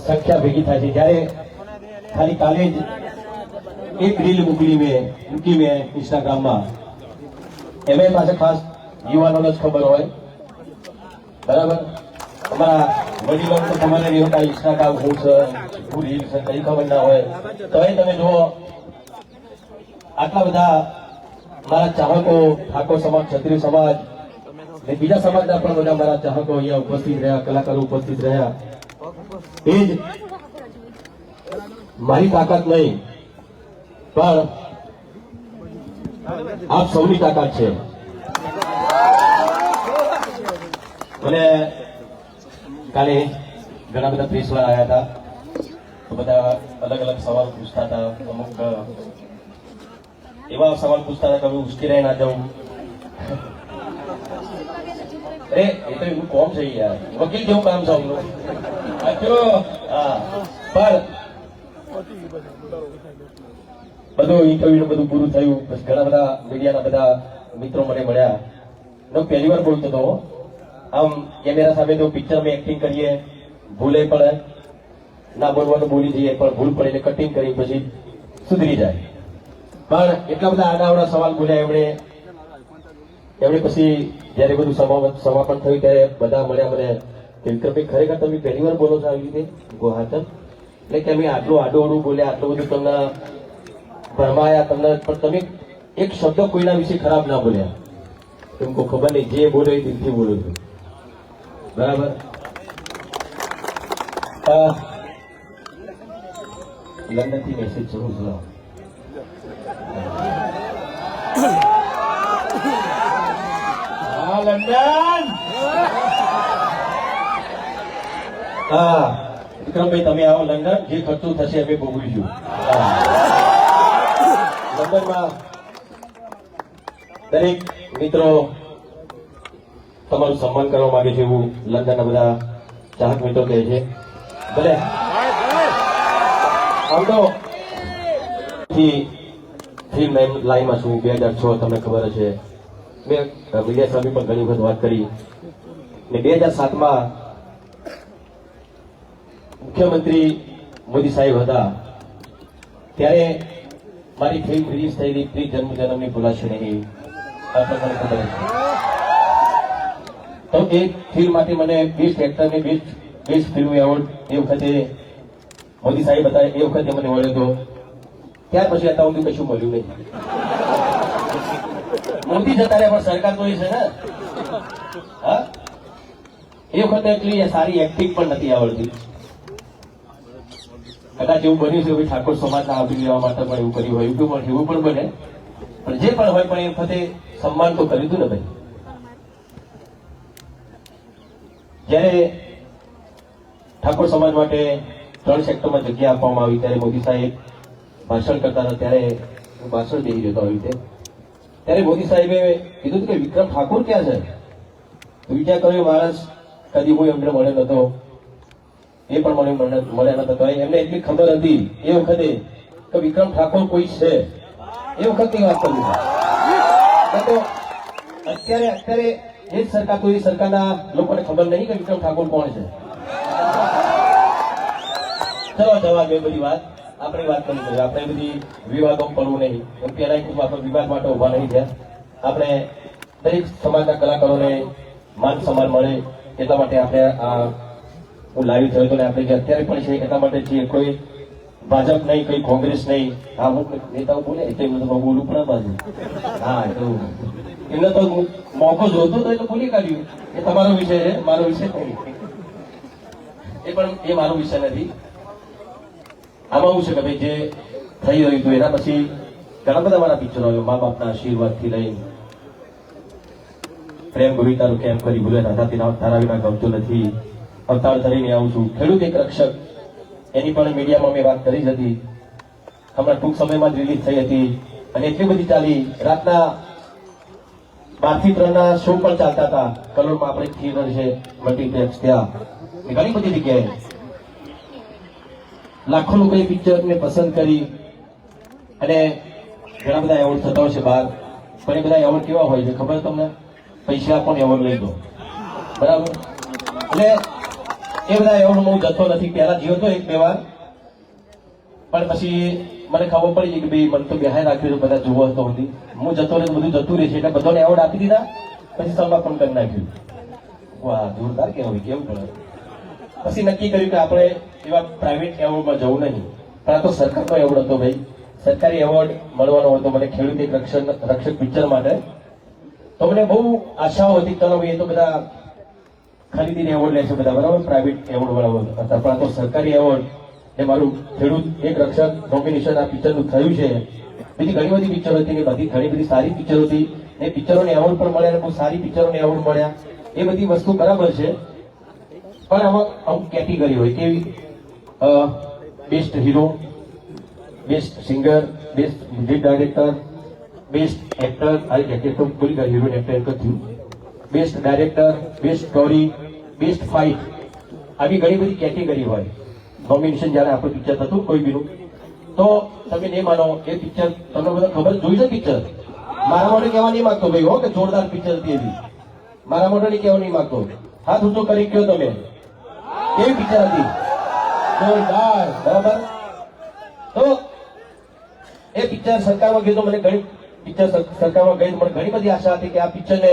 સંખ્યા ભેગી થાય છે. જ્યારે ખાલી કાલે જ એક રીલ મૂકી મેં ઇન્સ્ટાગ્રામમાં, એમાં પાસે ખાસ યુવાનોને જ ખબર હોય, બરાબર. અમારા વડીલોને તો ખબર નહીં હોતા ઇન્સ્ટાગ્રામ શું છે, શું રીલ છે, કઈ ખબર ના હોય. તો એ તમે જુઓ, આટલા બધા મારા ચાહકો, ઠાકોર સમાજ, ક્ષત્રિય સમાજ ને બીજા સમાજના પણ બધા મારા ચાહકો અહીંયા ઉપસ્થિત રહ્યા, કલાકારો ઉપસ્થિત રહ્યા. એ જ મારી તાકાત નહીં, પણ આપ સૌની તાકાત છે. મને કાલે ઘણા બધા પ્રેસવાળા આવ્યા હતા, તો બધા અલગ અલગ સવાલ પૂછતા હતા. અમુક એવા સવાલ પૂછતા હતા કે હવે ઉશ્કેરાઈ ના જાઉં. અરે એ તો એવું કોમ છે યાર, વકીલ જેવું કામ છે એમનું. હા, પણ બધું ઇન્ટરવ્યુ બધું પૂરું થયું પછી ઘણા બધા મીડિયાના બધા મિત્રો મને મળ્યા. હું પહેલી વાર બોલતો હતો, આમ કેમેરા સામે તો પિક્ચરમાં એક્ટિંગ કરીએ, ભૂલે પડે, ના બોલવાનું બોલી જઈએ, પણ ભૂલ પડે એટલે કટિંગ કરી પછી સુધરી જાય. પણ એટલા બધા આડાવડા સવાલ બોલ્યા એમણે પછી જયારે બધું સમાપન થયું ત્યારે બધા મળ્યા મને, વિક્રમભાઈ ખરેખર તમે પહેલી વાર બોલો છો આવી રીતે ગુવાહાટી, એટલે કે અમે આટલું આડું બોલ્યા, આટલું બધું તમને ભરમાયા તમને, પણ તમે એક શબ્દ કોઈના વિશે ખરાબ ના બોલ્યા. એમ ખબર નહીં, જે બોલો એ દિલથી બોલો છો, બરાબર. લંડન થી મેસેજ જરૂર છે. લંડન, હા વિક્રમભાઈ તમે આવો લંડન, જે ખર્ચો થશે અમે ભોગવીશું. લંડનમાં દરેક મિત્રો તમારું સન્માન કરવા માંગે છે એવું લંડનના બધા ચાહક મિત્રો કહે છે. ભલે આમ તો ફિલ્મ લાઈનમાં છું, 2006 તમને ખબર છે. મેં વિજય સ્વામી પણ ઘણી વખત વાત કરી ને 2007માં મુખ્યમંત્રી મોદી સાહેબ હતા ત્યારે મારી ફિલ્મ રિલીઝ થયેલી પ્રી જન્મની ભૂલાશે નહીં, આપણને ખબર છે. તો એ ફિલ્મ માટે મને બેસ્ટ એક્ટર ને બેસ્ટ ફિલ્મ એવોર્ડ એ વખતે મોદી સાહેબ હતા, એ વખતે મને મળ્યો હતો. ત્યાર પછી અત્યાર સુધી કશું મળ્યું નહીં. મોદી જતા રહ્યા પણ સરકાર તો એ છે ને, હા એ વખતે એટલી સારી એક્ટિંગ પણ નથી આવડતી. કદાચ એવું બન્યું છે ઠાકોર સમાજના આવરી લેવા માટે પણ એવું કર્યું હોય, એવું પણ બને, પણ જે પણ હોય પણ એ વખતે સન્માન તો કર્યું હતું ને ભાઈ. જયારે ઠાકોર સમાજ માટે 3 સેક્ટરમાં જગ્યા આપવામાં આવી ત્યારે મોદી સાહેબ ભાષણ કરતા હતા, ત્યારે હું ભાષણ દઈ રહ્યો હતો આવી રીતે. ત્યારે મોદી સાહેબે કીધું કે વિક્રમ ઠાકોર ક્યાં છે? તો વિચાર કર્યો માણસ કદી હું એમને મળ્યો નતો, એ પણ મળ્યા નતા, તો એમને એટલી ખબર હતી એ વખતે કે વિક્રમ ઠાકોર કોઈ છે. એ વખતની વાત કરું તો અત્યારે એ જ સરકાર, તો એ સરકારના લોકોને ખબર નહીં કે વિક્રમ ઠાકોર કોણ છે. ચલો જવા દે બધી વાત, આપણે વાત કરવી જોઈએ, આપણે બધી વિવાદો કરવું નહીં. એમ પેલા આપણે વિવાદ માટે ઉભા નહીં થયા. આપણે દરેક સમાજના કલાકારોને માન સન્માન મળે એટલા માટે આપણે આ હું લાઈવ થયો હતો ને આપણે જે અત્યારે પણ છે એટલા માટે છીએ. કોઈ ભાજપ નહીં, કોઈ કોંગ્રેસ નહીં. આ અમુક નેતાઓ બોલે એટલે એમને તો બોલવું પણ બાજુ, હા તો એમને તો મોકો જોતો હતો એટલે બોલી કાઢ્યું. એ તમારો વિષય છે, મારો વિષય નહીં. એ પણ એ મારો વિષય નથી. આમાં એવું છે કે ભાઈ જે થઈ રહ્યું હતું એના પછી ઘણા બધા મારા પિક્ચરો આવ્યો, મા બાપના આશીર્વાદથી લઈ પ્રેમ ગુરી તારું કેમ કરી ભૂલે રાધાથી તારા વિના ગમતું નથી, અવતાર ધરીને આવું છું, ખેડૂત એક રક્ષક, એની પણ મીડિયામાં મેં વાત કરી જ હતી. હમણાં ટૂંક સમયમાં જ રિલીઝ થઈ હતી અને એટલી બધી ચાલી. રાતના 12 થી 3 ના શો પણ ચાલતા હતા. કલોલમાં આપણે થિયેટર છે, મલ્ટીપ્લેક્સ, ત્યાં ઘણી બધી જગ્યાએ લાખો લોકોએ પિક્ચરને પસંદ કરી અને ઘણા બધા એવોર્ડ થતા હોય છે બહાર. પણ એ બધા એવોર્ડ કેવા હોય છે ખબર તમને? પૈસા પણ એવોર્ડ લઈ દો, બરાબર. એટલે એ બધા એવોર્ડ હું જતો નથી. પહેલા જીવો તો એક બે વાર, પણ પછી મને ખબર પડી કે ભાઈ મને તો બેહાય રાખ્યું બધા જોવો હતો બધી, હું જતો રહે બધું જતું રહેશે એટલે બધાને એવોર્ડ આપી દીધા. પછી સમાપન કરી નાખ્યું. વાહ, જોરદાર કેવું કેવું પડે. પછી નક્કી કર્યું કે આપણે એવા પ્રાઇવેટ એવોર્ડમાં જવું નહીં, પણ આ તો સરકારનો એવોર્ડ હતો ભાઈ. સરકારી એવોર્ડ મળવાનો હતો મને ખેડૂત એક રક્ષક પિક્ચર માટે. તો મને બહુ આશાઓ હતી, ચલો ભાઈ એ તો બધા ખરીદીને એવોર્ડ લેશે બધા, બરાબર, પ્રાઇવેટ એવોર્ડ વાળા હતા, પણ આ તો સરકારી એવોર્ડ એ મારું ખેડૂત એક રક્ષક નોમિનેશન આ પિક્ચરનું થયું છે. બીજી ઘણી બધી પિક્ચરો હતી ને બધી ઘણી બધી સારી પિક્ચરો હતી. એ પિક્ચરોને એવોર્ડ પણ મળ્યા, બહુ સારી પિક્ચરોને એવોર્ડ મળ્યા. એ બધી વસ્તુ બરાબર છે, પણ આમાં અમુક કેટેગરી હોય કેવી, best hero, best singer, best music director, best actor, આ એક્ટર તો ભૂલી ગયા, હીરો એક્ટર એક જ થયું, best director, best story, best fight, આવી ઘણી બધી કેટેગરી હોય નોમિનેશન જયારે આપણું પિક્ચર થતું કોઈ બીનું. તો તમે નહીં માનો, એ પિક્ચર તમને બધા ખબર જોઈ છે પિક્ચર. મારા માટે કહેવા નહીં માંગતો ભાઈ હો કે જોરદાર પિક્ચર હતી એવી, મારા માટે નહીં કહેવા નહીં માંગતો. હાથ ઊંચો કરી કયો તમે, કેવી પિક્ચર હતી, જોરદાર, બરાબર. તો એ પિક્ચર સરકારમાં ગયું તો મને ઘણી પિક્ચર સરકારમાં ગઈ મને ઘણી બધી આશા હતી કે આ પિક્ચરને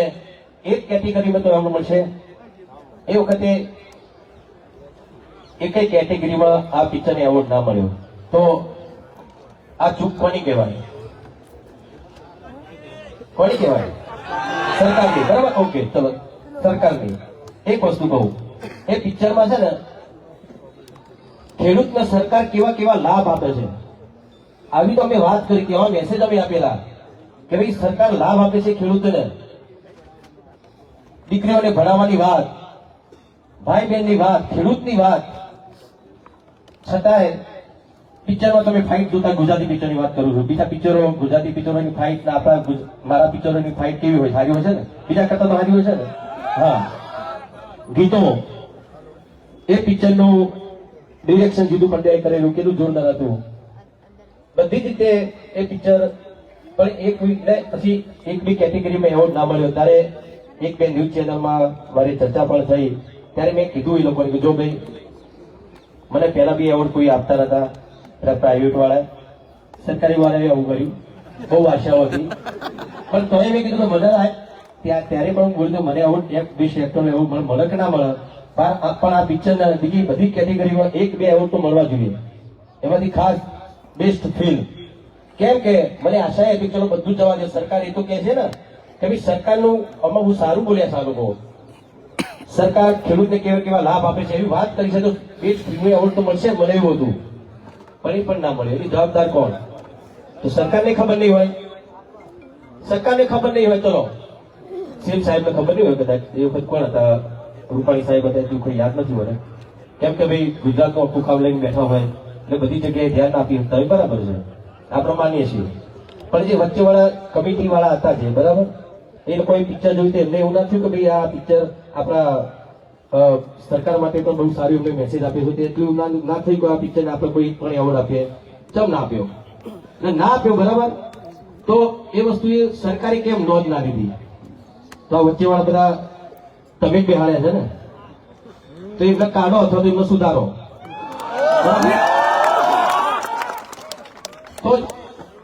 એક કેટેગરીમાં તો એવોર્ડ મળશે. એ વખતે એકેય કેટેગરીમાં આ પિક્ચરને એવોર્ડ ના મળ્યો. તો આ ચૂક કોની કહેવાય, કોની કહેવાય? સરકારની, બરાબર, ઓકે, ચલો સરકારની. એક વસ્તુ કહું, એ પિક્ચરમાં છે ને ખેડૂતને સરકાર કેવા કેવા લાભ આપે છે, આવી તો અમે વાત કરી, કેવા મેસેજ અમે આપેલા કે ભાઈ સરકાર લાભ આપે છે ખેડૂતોને. દીકરીઓને ભણાવવાની વાત, ભાઈ બહેનની વાત, ખેડૂતની વાત, છતાંય પિક્ચરમાં તમે ફાઇટ જોતા, ગુજરાતી પિક્ચરની વાત કરું છું, બીજા પિક્ચરો ગુજરાતી પિક્ચરોની ફાઇટ ને આપણા મારા પિક્ચરોની ફાઇટ કેવી હોય, સારી હોય છે ને, બીજા કરતા તો સારી હોય છે ને. હા, ગીતો, એ પિક્ચરનું ડિરેક્શન જીતુ પંડ્યાએ કરેલું કેટલું જોરદાર હતું. બધી જ રીતે એ પિક્ચર પણ એક પછી એક બી કેટેગરીમાં એવોર્ડ ના મળ્યો. ત્યારે એક બે ન્યૂઝ ચેનલમાં મારી ચર્ચા પણ થઈ, ત્યારે મેં કીધું એ લોકોને કે જો ભાઈ મને પહેલા બી એવોર્ડ કોઈ આપતા નતા, પ્રાઇવેટ વાળા, સરકારી વાળાએ આવું કર્યું, બહુ આશાઓ હતી, પણ તોય મેં કીધું મને ત્યારે પણ હું બોલતો મને એવોર્ડ એક બેસ્ટ એક્ટરનો એવોર્ડ મળે કે ના મળે, પણ આ પિક્ચરના બીજી બધી કેટેગરીમાં એક બે એવોર્ડ તો મળવા જોઈએ. એમાંથી ખાસ બેસ્ટ ફિલ્મ, કેમ કે મને આશા હતી ચલો બધું જવા દે, સરકાર એ તો કહે છે ને કે ભાઈ સરકારનું આમાં બહુ સારું બોલ્યા છે આ લોકો, સરકાર ખેડૂતને કેવા કેવા લાભ આપે છે એવી વાત કરી છે, તો બેસ્ટ ફિલ્મ એવોર્ડ તો મળશે, મને એવું હતું, પણ એ પણ ના મળે. એની જવાબદાર કોણ? તો સરકારને ખબર નહીં હોય, સરકારને ખબર નહીં હોય, ચલો સીએમ સાહેબને ખબર નહીં હોય કદાચ, એ વખત કોણ હતા, રૂપાણી સાહેબ હતા, એટલું કોઈ યાદ નથી મને, કેમ કે ભાઈ ગુજરાતનું આખું કામ લઈને બેઠા હોય એટલે બધી જગ્યાએ ધ્યાન આપી શકતા હોય, બરાબર છે, આપણે માનીએ છીએ. પણ જે વચ્ચે વાળા કમિટી વાળા હતા જે, બરાબર, એ લોકોએ પિક્ચર જોયું તો એમને એવું ના થયું કે ભાઈ આ પિક્ચર આપણા સરકાર માટે પણ બહુ સારું એમને મેસેજ આપ્યો છે, એટલું ના થયું કે આ પિક્ચરને આપણે કોઈ પણ એવોર્ડ આપીએ, ચમ ના આપ્યો, ના આપ્યો, બરાબર. તો એ વસ્તુ એ સરકારે કેમ નોંધ ના લીધી? તો આ વચ્ચે વાળા બધા તમે બેહાડ્યા છે ને, તો એમને કાઢો અથવા તો એમને સુધારો,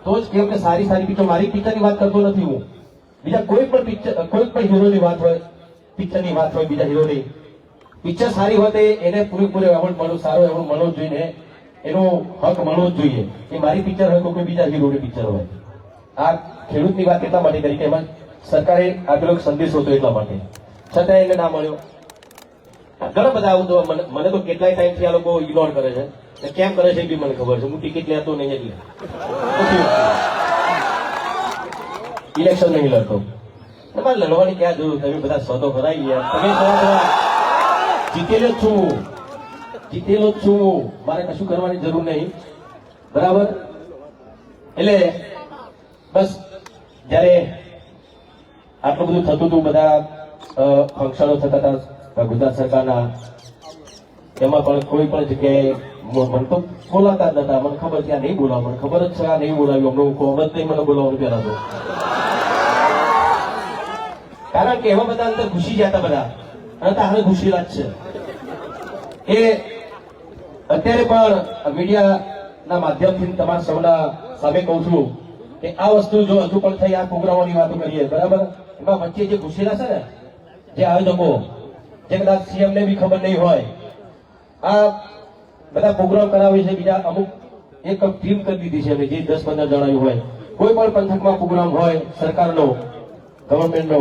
તો જ કેમ કે સારી સારી પિક્ચર, મારી પિક્ચરની વાત કરતો નથી હું, બીજા કોઈ પણ પિક્ચર, કોઈ પણ હીરોની વાત હોય, પિક્ચરની વાત હોય, બીજા હીરોની પિક્ચર સારી હોય તો એને પૂરેપૂરો એવોર્ડ મળવો, સારો એવોર્ડ મળવો જ જોઈએ, એનો હક મળવો જ જોઈએ. એ મારી પિક્ચર હોય તો કોઈ બીજા હીરોની પિક્ચર હોય. આ ખેડૂતની વાત એટલા માટે કરી કે એમાં સરકારે આપેલો સંદેશો હતો એટલા માટે, છતાં એને ના મળ્યો. ઘણા બધા આવું તો મને તો કેટલાય ટાઈમથી આ લોકો ઇગ્નોર કરે છે, કેમ કરે છે એ બી મને ખબર છે, હું ટિકિટ લેતો નહીં એટલે ઇલેક્શન નહીં લડતો, તમારે લડવાની ક્યાં જરૂર, તમે બધા સોદો કરાવી ગયા, તમે જીતેલો જ છું, જીતેલો જ છું, મારે કશું કરવાની જરૂર નહીં, બરાબર. એટલે બસ જયારે આટલું બધું થતું હતું, બધા ફંક્શનો થતા હતા ગુજરાત સરકારના, એમાં પણ કોઈ પણ જગ્યાએ મને તો બોલાતા જ નતા, મને ખબર છે આ નહીં બોલાવ, મને ખબર જ છે આ નહીં બોલાવ્યું, હમણાં હું ખબર જ નહીં મને બોલાવવાનું પેલા તો, કારણ કે એવા બધા અંદર ઘૂસી જતા બધા, અને હાલ ઘૂસેલા જ છે. એ અત્યારે પણ મીડિયાના માધ્યમથી તમારા સૌના સામે કહું છું કે આ વસ્તુ જો હજુ પણ થઈ આ પ્રોગ્રામોની વાતો કરીએ બરાબર, એમાં વચ્ચે જે ઘૂસેલા છે ને જે આયોજકો, જે કદાચ સીએમ ને બી ખબર નહીં હોય, આ બધા પ્રોગ્રામ કરાવે છે, બીજા અમુક એક ટીમ કરી દીધી છે જે 10-15 જણાની હોય, કોઈ પણ પંથકમાં પ્રોગ્રામ હોય સરકારનો, ગવર્મેન્ટનો,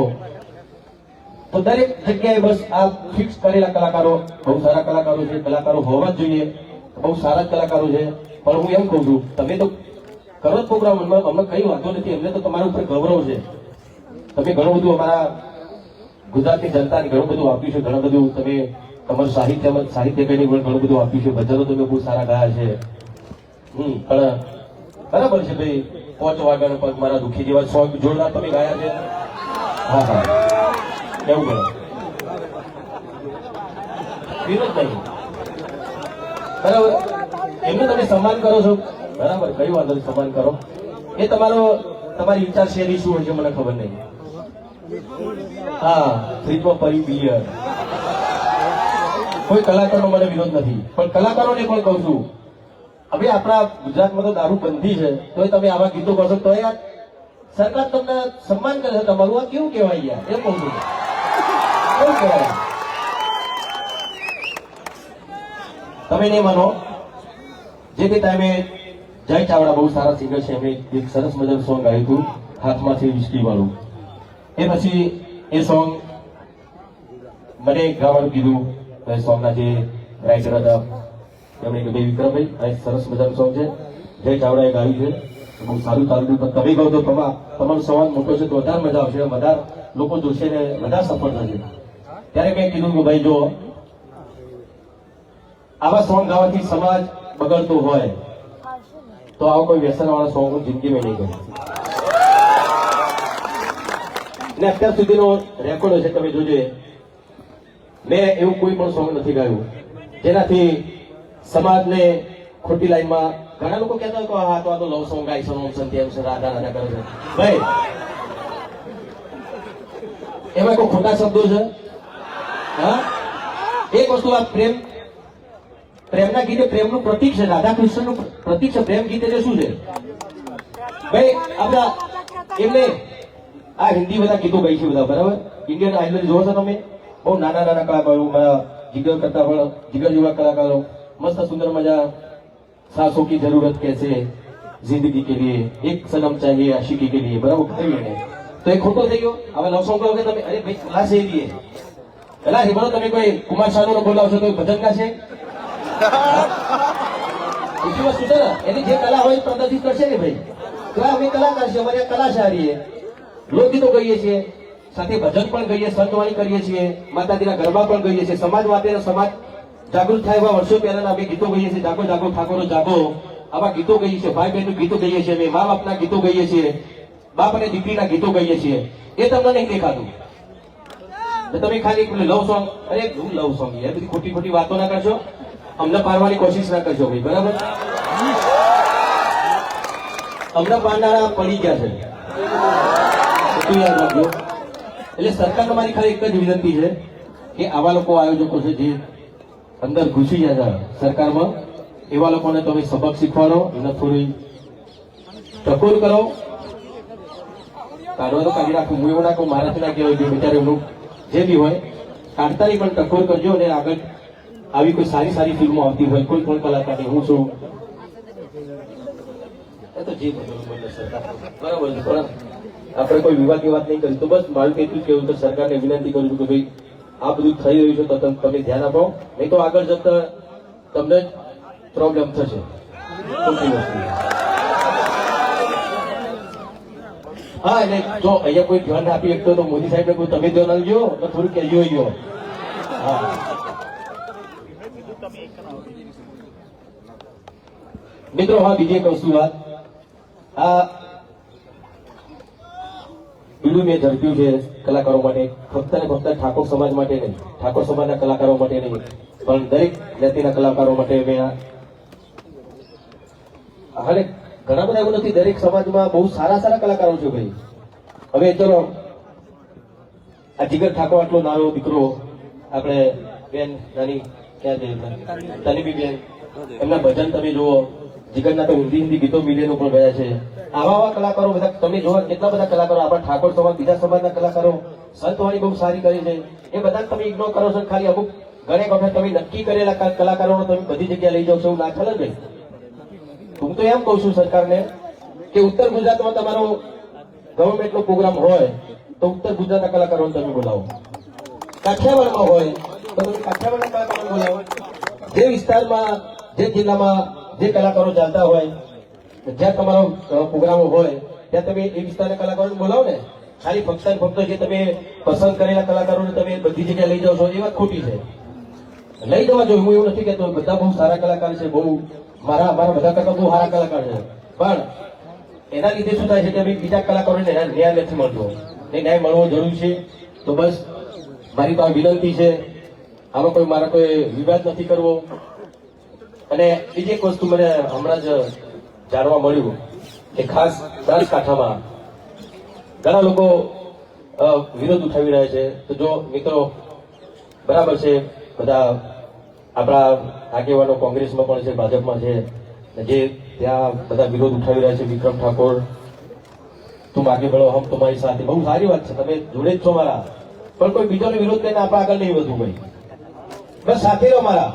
તો દરેક જગ્યાએ બસ આ ફિક્સ કરેલા કલાકારો, બહુ સારા કલાકારો છે, કલાકારો હોવા જ જોઈએ, બહુ સારા કલાકારો છે. પણ હું એમ કહું છું, તમે તો કરો જ પ્રોગ્રામ, અમને કઈ વાંધો નથી, અમને તો તમારા ઉપર ગૌરવ છે. તમે ઘણું બધું અમારા ગુજરાતની જનતાને ઘણું બધું આપ્યું છે, ઘણું બધું તમે તમારું સાહિત્ય કઈ ઘણું બધું આપ્યું છે, ભજનો તમે બહુ સારા ગાયા છે. પણ બરાબર છે ભાઈ, 5 વાગ્યાનો પગ મારા દુખી જેવા સોંગ જોરદાર તમે ગાયા છે. હા હા, એવું કરો વિરોધ નહીં, બરાબર, એમનું તમે સન્માન કરો છો, બરાબર, કઈ વાંધો નહીં, સન્માન કરો. એ તમારી વિચારશૈલી શું હોય છે મને ખબર નહીં. હા, ફ્રીજમાં પડી બિયર, કોઈ કલાકારનો મને વિરોધ નથી, પણ કલાકારોને પણ કહું છું, હવે આપણા ગુજરાતમાં તો દારૂ બંધી છે, તો તમે આવા ગીતો કરશો તો યાર સરકાર તમને સન્માન કરે છે તમારું, આ કેવું કહેવાય યાર, એ કહું છું, કેવું કહેવાય. તમે નહીં માનો, જે તે ટાઈમે જય ચાવડા બહુ સારા સિંગર છે, એમણે એક સરસ મજાનું સોંગ ગાયું હતું, હાથમાંથી વિસ્કી વાળું. એ પછી એ સોંગ મને ગાવાનું કીધું, એ સોંગના જે રાઇટર હતા એમણે કીધું ભાઈ વિક્રમભાઈ આ એક સરસ મજાનું સોંગ છે, જય ચાવડાએ ગાયું છે, બહુ સારું ચાલ્યું, પણ તમે કહો તો તમારો સવાલ મોટો છે તો વધારે મજા આવશે, વધારે લોકો જોશે ને વધારે સફળ થશે. ત્યારે મેં કીધું કે ભાઈ જો આવા સોંગ ગાવાથી સમાજ બગડતો હોય તો આવો કોઈ વ્યસન વાળા સોંગ હું જિંદગીમાં નહીં કરું. ને અત્યાર સુધીનો રેકોર્ડ છે, તમે જોજો, મેં એવું કોઈ પણ સોંગ નથી ગાયું જેનાથી સમાજને ખોટી લાઈનમાં. ઘણા લોકો કહેતા હોય કે હા તો આ તો લવ સોંગ ગાય છે, ઓમ સંતિ એમ છે, રાધા રાધા કરે છે. ભાઈ એમાં કોઈ ખોટા શબ્દો છે? હા, એક વસ્તુ આ પ્રેમના ગીતે પ્રેમનું પ્રતીક છે, રાધા કૃષ્ણનું પ્રતીક છે, પ્રેમ ગીત એટલે શું છે ભાઈ? આપણા એમને આ હિન્દી બધા ગીતો ગાઈ છે બધા, બરાબર, ઇન્ડિયન આઇડલ જોવો છો તમે, બહુ નાના નાના કલાકારો, મારા જીગર કરતા પણ જીગર જેવા કલાકારો, મસ્ત સુંદર મજા, સાસોं की जरूरत कैसे जिंदगी के लिए, एक सनम चाहिए आशिकी के लिए, बराबर કહીએ ને તો એ ખોટો થઈ ગયો. હવે લવ સોંગ કહો કે તમે અરે ભાઈ કલા છે એવી, કલા છે, બરો તમે કોઈ કુમાર શાનુ બોલાવશો તો ભજન ગાશે? બીજી વસ્તુ છે ને, એની જે કલા હોય પ્રદર્શિત કરશે ને ભાઈ, તો અમે કલાકાર છીએ, અમારી કલા સારી છે, લોકગીતો ગઈએ છીએ, સાથે ભજન પણ ગઈએ, સંતવાણી કરીએ છીએ, માતાજીના ગરબા પણ ગઈએ છીએ, સમાજ માટે સમાજ જાગૃત થાય એવા વર્ષો પહેલા અમે ગીતો ગઈએ છીએ, જાગો જાગો ઠાકોરો જાગો, આવા ગીતો ગઈએ છીએ, ભાઈ બહેનનું ગીતો ગઈએ છીએ, અમે મા બાપના ગીતો ગઈએ છીએ, બાપ અને દીકરીના ગીતો ગઈએ છીએ. એ તમને નહીં દેખાતું, તમે ખાલી લવ સોંગ, અરે હું લવ સોંગ, એ બધી ખોટી ખોટી વાતો ના કરશો, અમને પારવાની કોશિશ ના કરશો ભાઈ, બરાબર? અમને પારનારા પડી ગયા છે, એટલું યાદ રાખજો. એટલે સરકાર તમારી ખાલી એક જ વિનંતી છે કે આવા લોકો આયોજકો છે જે અંદર ઘૂસી ગયા છે સરકારમાં, એવા લોકોને તમે સબક શીખવાડો, એને થોડી ટકોર કરો. કાઢવા તો કાઢી રાખું, હું એવું ના કહું, મારાથી ના કહેવાય કે બિચારે એમનું જે બી હોય કાઢતાની પણ ટકોર કરજો. અને આગળ આવી કોઈ સારી સારી ફિલ્મો આવતી હોય, કોઈ પણ કલાકારની, હું છું એ તો જે બરાબર છે, પણ આપણે કોઈ વિવાદની વાત નહીં કરી. તો બસ મારું એટલું જ કહેવું, તો સરકારને વિનંતી કરું છું કે ભાઈ આ બધું થઈ રહ્યું છે તો તમે ધ્યાન આપો, નહીં તો આગળ જતા તમને પ્રોબ્લેમ થશે. હા, એટલે જો અહીંયા કોઈ ધ્યાન આપી શકતો તો મોદી સાહેબ ને કોઈ તમે ધ્યાન આપજો તો થોડું કહેજો. હા, મિત્રો, હા બીજી એક વસ્તુ વાત, આ બીડું મેં ઝડપ્યું છે કલાકારો માટે, ફક્ત ને ફક્ત ઠાકોર સમાજ માટે નહીં, ઠાકોર સમાજના કલાકારો માટે નહીં, પણ દરેક જાતિના કલાકારો માટે મેં હાલે ઘણા બધા એવું નથી, દરેક સમાજમાં બહુ સારા સારા કલાકારો છે ભાઈ. હવે ચલો આ જીગર ઠાકોર આટલો નાનો દીકરો, આપણે બેન નાની ક્યાં છે તનીબી બેન, એમના ભજન તમે જુઓ, જીગરના તો હિન્દી ગીતો મિલિયનો પણ ગયા છે. આવા કલાકારો બધા તમે જોવા, કેટલા બધા કલાકારો, આપણા ઠાકોર સમાજ, બીજા સમાજના કલાકારો, સંતવાણી બહુ સારી કરી છે. એ બધા તમે ઇગ્નોર કરો છો. ખાલી અમુક ઘણી વખત તમે નક્કી કરેલા કલાકારોને તમે બધી જગ્યાએ લઈ જાઓ છો, એવું ના ચાલે ને. હું તો એમ કઉ છું સરકારને કે ઉત્તર ગુજરાતમાં તમારો ગવર્મેન્ટનો પ્રોગ્રામ હોય તો ઉત્તર ગુજરાતના કલાકારોને તમે બોલાવો. કાઠિયાવાડમાં હોય તો તમે કાઠિયાવાડના કલાકારોને બોલાવો. જે વિસ્તારમાં, જે જિલ્લામાં જે કલાકારો ચાલતા હોય, જ્યાં તમારો પ્રોગ્રામો હોય ત્યાં તમે એ વિસ્તારના કલાકારોને બોલાવો ને. ખાલી ફક્ત ને ફક્ત જે તમે પસંદ કરેલા કલાકારોને તમે બધી જગ્યાએ લઈ જાઓ છો, એ વાત ખોટી છે. લઈ જવા જોઈએ, હું એવું નથી કહેતો, બધા બહુ સારા કલાકાર છે, બહુ મારા બધા કરતા બહુ સારા કલાકાર છે, પણ એના લીધે શું થાય છે કે બીજા કલાકારોને ન્યાય નથી મળતો. એ ન્યાય મળવો જરૂરી છે. તો બસ મારી તો આ વિનંતી છે. આમાં કોઈ મારા કોઈ વિવાદ નથી કરવો. અને બીજી એક વસ્તુ મને હમણાં જ જાણવા મળ્યું કે ખાસ બનાસકાંઠામાં ઘણા લોકો વિરોધ ઉઠાવી રહ્યા છે. તો જો મિત્રો બરાબર છે, બધા આપણા આગેવાનો કોંગ્રેસમાં પણ છે, ભાજપમાં છે, જે ત્યાં બધા વિરોધ ઉઠાવી રહ્યા છે. વિક્રમ ઠાકોર, તું આગે બળો હમ તમારી સાથે, બહુ સારી વાત છે, તમે જોડે જ છો મારા, પણ કોઈ બીજોનો વિરોધ કરીને આપણે આગળ નહીં વધવું ભાઈ. બસ સાથે રહો મારા,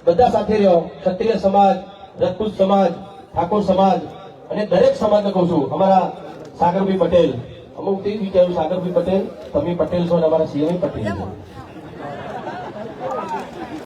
બધા સાથે રહો. ક્ષત્રિય સમાજ, રજપૂત સમાજ, ઠાકોર સમાજ અને દરેક સમાજને કહું છું, અમારા સાગરભાઈ પટેલ, અમુક તે વિચાર્યું સાગરભાઈ પટેલ, તમે પટેલ છો અને અમારા સીએમ પટેલ છે.